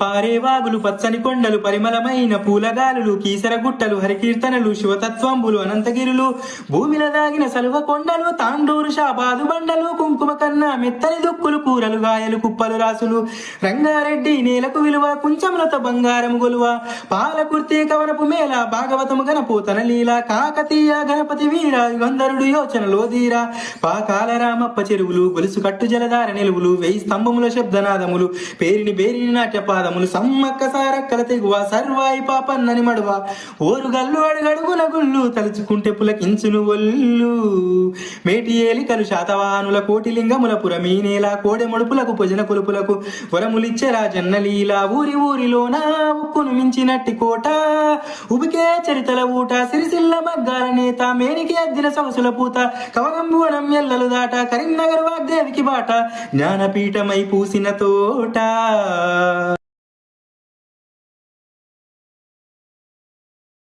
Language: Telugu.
పారేవాగులు పచ్చని కొండలు పరిమళమైన పూలగాలులు కీసర గుట్టలు హరికీర్తనలు శివతత్వంబులు అనంతగిరులు భూమిలో దాగిన సలువ కొండలు తాండూరు షాబాదు బండలు కుంకుమ కన్నా మెత్తని దుక్కులు కూరలు గాయలు కుప్పలు రాసులు రంగారెడ్డి నేలకు విలువ కుంచములతో బంగారము గొలువ పాలకుర్తి కవనపు మేళ భాగవతము గణపోతన లీల కాకతీయ గణపతి వీర గంధరుడు యోచనలో ధీర పాకాల రామప్ప చెరువులు గొలుసు కట్టు జలధార నిలువులు వెయ్యి స్తంభముల శబ్దనాదములు పేరిని బేరిని నాట్యపాదములు సమ్మక్క సారక్కల తెగువ సర్వాయి పాపన్నని మడువ ఓరు గల్లు అడుగడుగున గుళ్ళు తలుచుకుంటే పులకించును ఒల్లు మేటి ఏలికలు శాతవానుల కోటిలింగముల పురమీనేల కోడె మడుపులకు భుజన కొలుపులకు వరములిచ్చే రాజన్న లీల ఊరి ఊరిలోన ఉక్కును మించినట్టి కోట ఉబికే చరితల ఊట సిరిసిల్ల మగ్గాల నేత మేనికి అద్దిన సొగసుల పూత కవనంబువనం ఎల్లలు దాట కరీంనగర్ వాగ్దేవికి బాట జ్ఞానపీఠమై పూసిన తోట